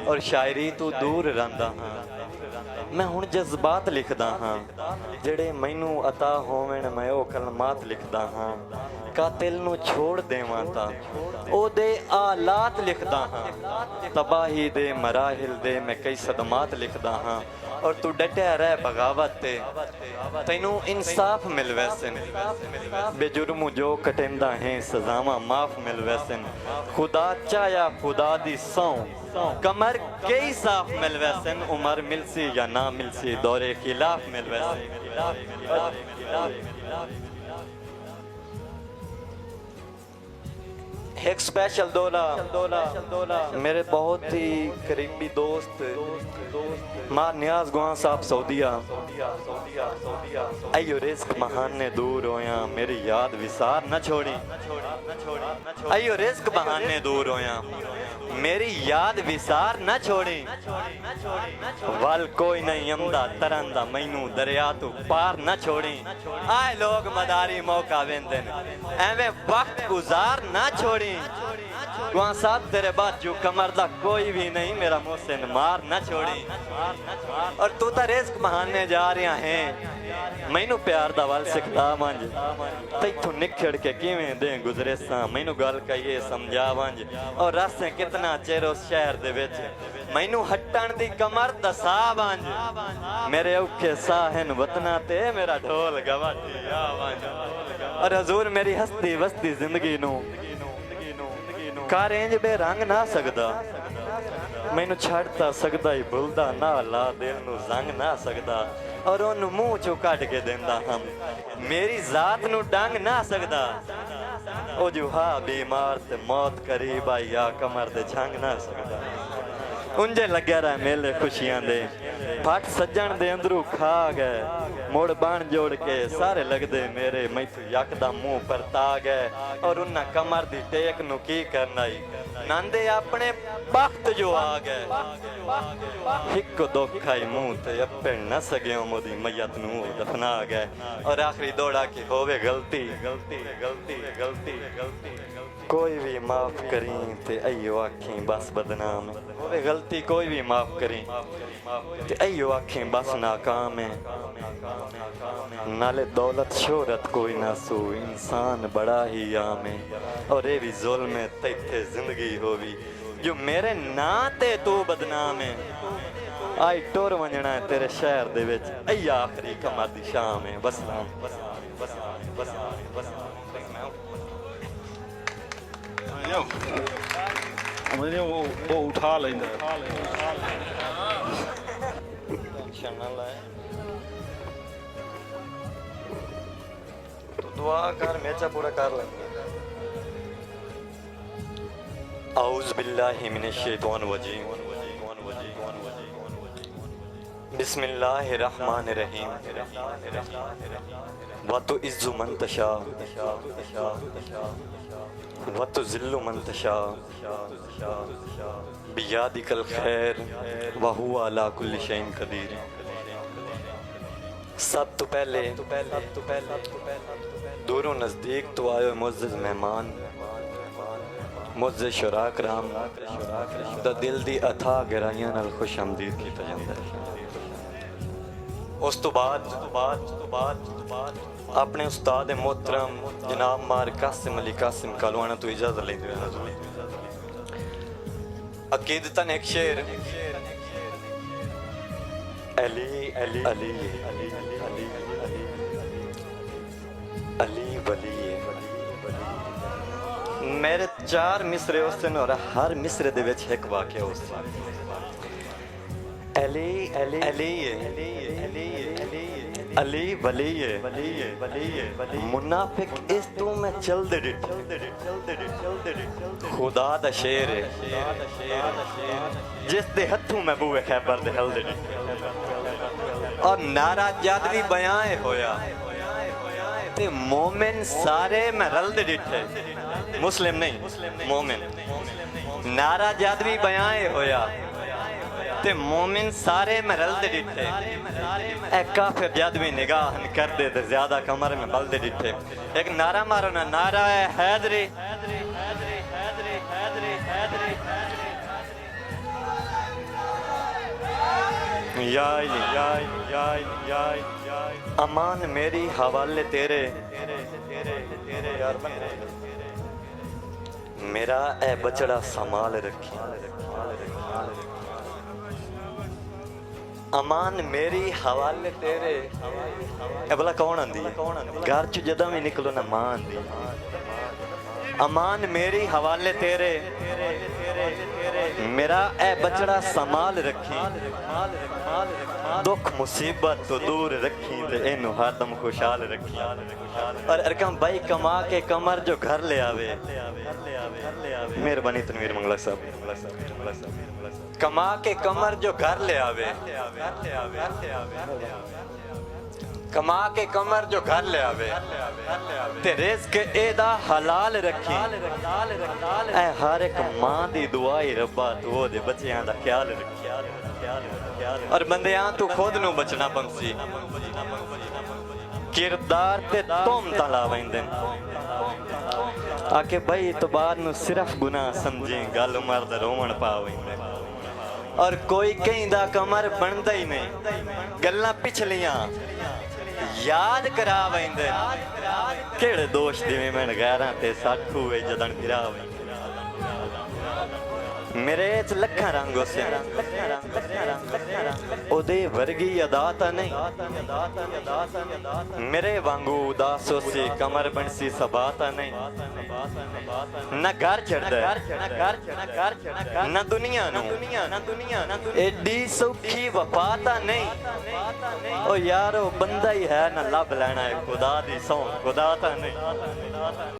اور شاعری تو دور رہندا ہاں میں ہن جذبات لکھدا ہاں جڑے مینوں عطا ہوویں میں او کلمات لکھدا ہاں قاتل نو چھوڑ دیواں تا او دے آلات لکھدا ہاں تباہی دے مراحل دے میں کئی صدمات لکھدا ہاں اور تو ڈٹیا رہ بغاوت تے تینوں انصاف مل ویسن بے جرم جو کٹیندا ہیں سزاواں معاف مل ویسن خدا چایا خدا دی سوں کمر کئی صاف مل ویسن عمر مل سی یا نہ مل سی دور خلاف مل ویسن ایک سپیشل دولا میرے بہت ہی قریبی دوست مار نیاز گوہاں صاحب سعودیہ ایو رزق بہانے دور ہویاں میری یاد وسار نہ چھوڑی ایو رزق بہانے دور ہویاں میری یاد وسار نہ چھوڑی وال کوئی نہیں امدہ ترندہ مینوں دریا تو پار نہ چھوڑی آئے لوگ مداری موقع ویندن ایویں وقت گزار نہ چھوڑی گوہاں صاحب تیرے بعد جو کمر دا کوئی بھی نہیں میرا محسن مار نہ چھوڑی اور تو تا رزق بہانے جا رہا ہیں مینوں پیار دا وال سکھدا ونج تیتھوں نکھڑ کے کیویں دیں گزرے ساں مینوں گل کہیے سمجھا ونج اور راستے کتنا چیر اس شہر دے وچ مینوں ہٹن دی کمر دسا ونج میرے اوکھے ساہن وطنہ تے میرا ڈھول گواٹی آ ونج اور حضور میری ہستی وستی زندگی نو کارینج بے رنگ نہ سکدا مینوں چھڑتا سکدا ہی بھلدا نہ لا دل نو زنگ نہ سکدا اور ان منہ چو کٹ کے دیندا ہم میری ذات نو ڈنگ نہ سکدا او جو ہاں بیمار تے موت قریب آئی یا کمر دے جھنگ نہ سکدا انجے لگیا رہے میلے خوشیاں دے پھٹ سجن دے اندرو کھا گئے موڑ بان جوڑ کے سارے لگ دے میرے میں تو یکدم منہ پر تا گئے اور انہاں کمر دی ٹیک نو کی کرنائی ناندے اپنے بخت جو آ گئے ہک دکھائی منہ تے اپنے نہ سگیوں مودی میت نو دفنا گئے اور آخری دوڑا کی ہووے غلطی کوئی بھی معاف کریں تے ایو آکھیں بس بدنام ہووے غلطی کوئی بھی معاف کریں تے ایو آکھیں بس ناکام ہے نالے دولت شہرت کوئی نہ سو انسان بڑا ہی عام ہے اور اے بھی ظلم ہے تیتھے زندگی ہووی جو میرے نا تے تو بدنام ہے آئی ٹور ونجنا ہے تیرے شہر دے وچ ای آخری کمر دی شام ہے بس مجھے وہ اٹھا لیندہ ٹینشن نہ لائے تو دعا کر میچا پورا کر لیں اعوذ باللہ من الشیطان الرجیم بسم اللہ الرحمن الرحیم وَتُعِزُّ مَن تَشَاءُ وَتُذِلُّ مَن تَشَاءُ بِيَدِكَ الْخَيْرُ وَهُوَ عَلَى كُلِّ شَيْءٍ قَدِيرٌ سب تو پہلے دور و نزدیک تو آئے معزز مہمان معزز شراء کرام دا دل دی عطا گرائیاں نال خوش آمدید کی تجندہ اس تو بعد اپنے استاد محترم جناب مار قاسم علی قاسم کالوانا تو اجازت لے دے حضور عقیدتاً ایک شعر علی علی علی علی ولی میرے 4 مصرے اس دن اور ہر مصرے دے وچ ایک واقعہ اس علی علی علی ولی منافق اس تو میں چل دے خدا دا شیر ہے جس دے ہتھوں میں بوئے خیبر دے ہل دے اور نعرہ جادوی بیان ہویا تے مومن سارے میں رل دے ڈٹھے مسلم نہیں مومن نعرہ جادوی بیان ہویا تے مومن سارے میں رل دے ڈٹھے اے کافر جادوی نگاہ کر دے دے زیادہ کمر میں بل دے ڈٹھے ایک نعرہ مارو نا نعرہ ہے حیدری یا امان میری حوالے تیرے میرا اے بچڑا سنبھال رکھی امان میری حوالے تیرے اے بلا کون آندی ہے گھر چ جدوں بھی نکلو نا ماں آندی امان میری حوالے تیرے میرا اے بچڑا سنبھال رکھی دکھ مصیبت تو دور رکھی تے اینو ہر دم خوشحال رکھی اور ارکم بھائی کما کے کمر جو گھر لے آوے مہربانی تنویر منگلا صاحب کما کے کمر جو گھر لے آوے کما کے کمر جو گھر لے آوے تے رزق اے دا حلال رکھی اے ہر ایک ماں دی دعائی ربا تو دے بچیاں دا خیال رکھی اور بندیاں تو خود نو بچنا پنسی کردار تے توم تلا ویندن آکے بھائی اعتبار نو صرف گناہ سمجھیں گل مرد رومن پاویں اور کوئی کہیں دا کمر بندہ ہی نہیں گلنا پچھلیاں یاد کرا ویندن کیڑے دوش دیویں میں غیراں تے ساٹھو وے جدن پھرا ویندن میرے چ لکھاں رنگوں سے او دے ورگی ادا نہیں میرے وانگو اداسوں سے کمر بنسی سباتا نہیں نہ گھر چڑھدا نہ دنیا نو ایڈی سوکھی وفاتا نہیں او یارو بندہ ہی ہے نہ لب لینا ہے خدا دی سو خدا تا نہیں